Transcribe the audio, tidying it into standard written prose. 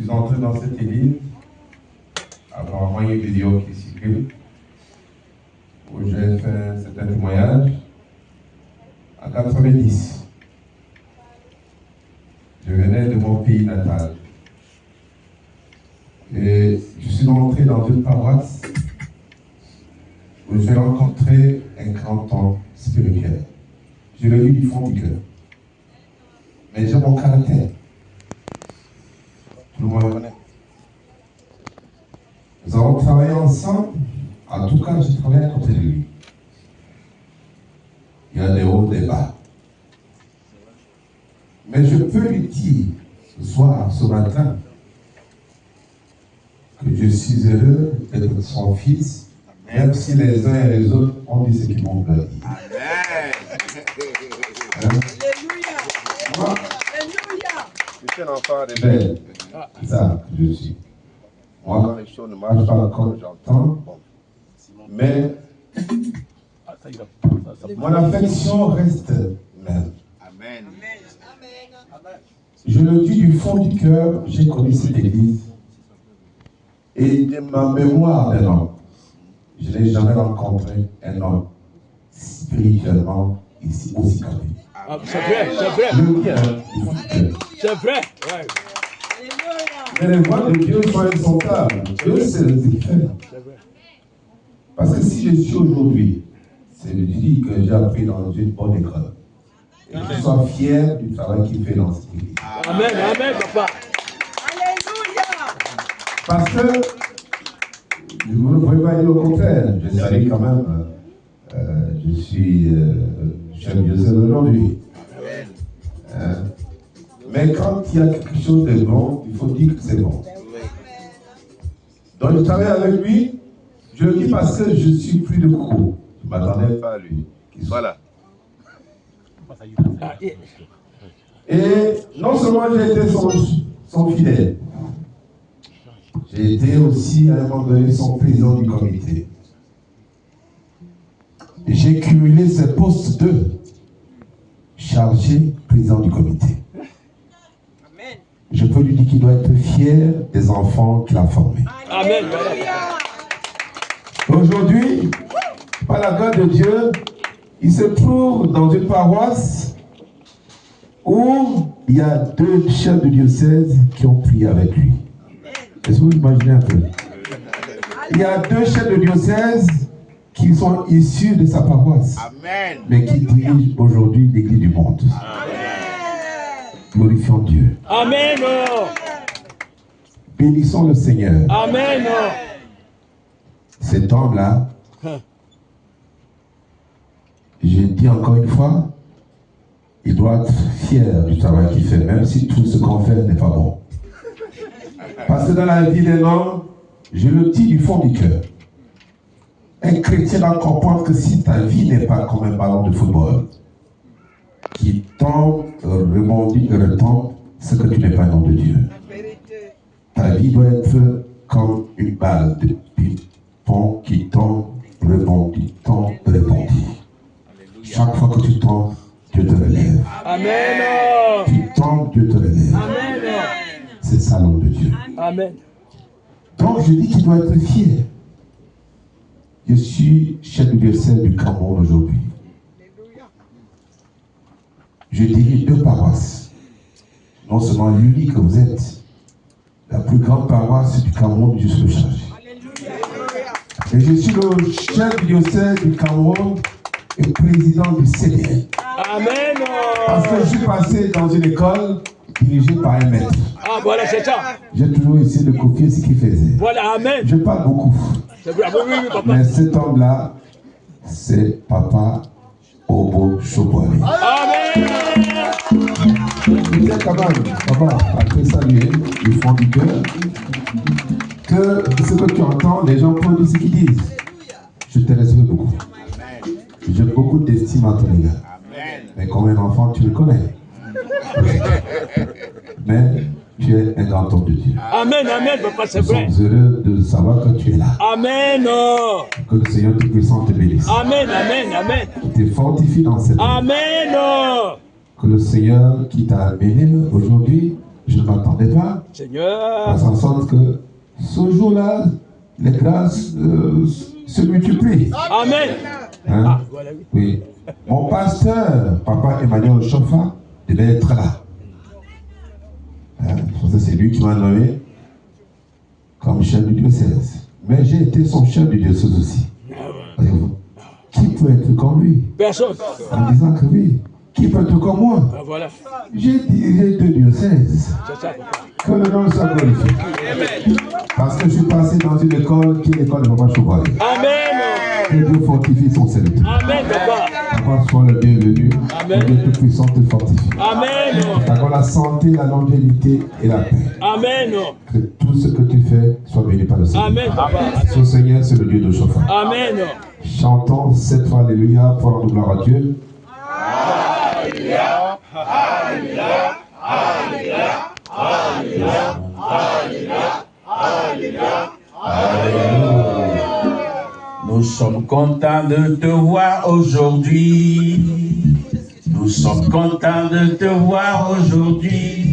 Je suis entré dans cette église, apparemment il y a une vidéo qui circule, où j'ai fait un certain témoignage en 90. Je venais de mon pays natal. Et je suis entré dans une paroisse où j'ai rencontré un grand homme spirituel. Je l'ai vu du fond du cœur. Mais j'ai mon caractère. Tout le monde le connaît. Nous avons travaillé ensemble. En tout cas, j'ai travaillé à côté de lui. Il y a des hauts, des bas. Mais je peux lui dire ce soir, ce matin, que je suis heureux d'être son fils, même si les uns et les autres ont dit ce qu'ils m'ont dit. Amen. Moi, Je suis un enfant de belle, c'est ça que je suis. Moi, les choses ne je marchent parle pas comme j'entends. j'entends, mais mon affection reste même. Amen. Je le dis du fond du cœur, j'ai connu cette église. Et de ma mémoire d'un homme, je n'ai jamais rencontré un homme spirituellement ici aussi campé. C'est vrai, c'est vrai. Je le dis, hein, du fond du cœur. C'est vrai. Ouais. Mais les voies de Dieu sont insondables. Dieu sait ce qu'il fait. Parce que si je suis aujourd'hui, c'est le dit que j'ai appris dans une bonne école. Et que je sois fier du travail qu'il fait dans cette église. Amen, amen, papa. Parce que, je ne pouvez pas dire le contraire. Je salue quand même, je suis chef de diocèse aujourd'hui. Mais quand il y a quelque chose de bon, il faut dire que c'est bon. Donc je travaille avec lui, je le dis parce que je suis plus de coco. Je ne m'attendais pas à lui qu'il soit là. Et non seulement j'ai été son fidèle, j'ai été aussi à un moment donné son président du comité. J'ai cumulé ce poste de chargé président du comité. Je peux lui dire qu'il doit être fier des enfants qu'il a formés. Amen. Aujourd'hui, par la grâce de Dieu, il se trouve dans une paroisse où il y a 2 chefs de diocèse qui ont prié avec lui. Est-ce que vous imaginez un peu? Il y a 2 chefs de diocèse qui sont issus de sa paroisse, Amen. mais qui dirigent aujourd'hui l'Église du monde. Glorifions Dieu. Amen. Bénissons le Seigneur. Amen. Cet homme-là, je dis encore une fois, il doit être fier du travail qu'il fait, même si tout ce qu'on fait n'est pas bon. Parce que dans la vie d'un homme, je le dis du fond du cœur, un chrétien doit comprendre que si ta vie n'est pas comme un ballon de football, qui tombe, rebondit et retombe, c'est que tu n'es pas un homme de Dieu. Ta vie doit être comme une balle de ping-pong qui tombe, rebondit, tombe, rebondit. Chaque fois que tu tombes, Dieu te relève. Amen. Tu tombes, Dieu te relève. Amen. C'est ça l'homme de Dieu. Amen. Donc je dis qu'il doit être fier. Je suis chef de diocèse du Cameroun aujourd'hui. Je dirige 2 paroisses. Non seulement l'unique que vous êtes, la plus grande paroisse du Cameroun, je suis le chargé. Et je suis le chef du diocèse du Cameroun et président du CDL. Amen. Parce que je suis passé dans une école dirigée par un maître. Ah, voilà, c'est ça. J'ai toujours essayé de copier ce qu'il faisait. Voilà, amen. Je parle beaucoup. C'est vrai, oui, oui, papa. Mais cet homme-là, c'est Papa Obo Chobouari. Amen. Je tiens quand même, papa, à te saluer du fond du cœur, que ce que tu entends, les gens peuvent dire ce qu'ils disent. Je te respecte beaucoup. J'ai beaucoup d'estime à ton égard. Mais comme un enfant, tu le connais. Mais tu es un grand homme de Dieu. Amen, amen, papa, c'est Nous vrai. sommes heureux de savoir que tu es là. Amen. Que le Seigneur Tout-Puissant te bénisse. Amen, amen, amen. Qui te fortifie dans cette vie. Amen. Que le Seigneur qui t'a amené aujourd'hui, je ne m'attendais pas. Seigneur. On s'en sent que ce jour-là, les grâces se multiplient. Amen. Hein? Ah, voilà, oui. Oui. Mon pasteur, Papa Emmanuel Choffa, devait être là. Hein? C'est lui qui m'a nommé comme chef du diocèse. Mais j'ai été son chef du diocèse aussi. Voyez-vous? Qui peut être comme lui? Personne. En disant que oui. Qui peut être comme moi? Ah, voilà. J'ai dirigé 2 diocèses. C'est ça, papa. Que le nom soit glorifié. Parce que je suis passé dans une école qui est l'école de Papa Chevalier. Amen. Que Dieu fortifie son serviteur. Amen, papa. Papa soit le bienvenu. Amen. Que Dieu Tout-Puissant te fortifie. Amen. D'avoir la santé, la longévité et la paix. Amen. Que tout ce que tu fais soit béni par le Seigneur. Amen, papa. Ce Seigneur, c'est le Dieu de chauffage. Amen. Chantons cette fois Alléluia pour rendre gloire à Dieu. Alléluia. Alléluia. Alléluia. Alléluia. Alléluia. Nous sommes contents de te voir aujourd'hui. Nous sommes contents de te voir aujourd'hui.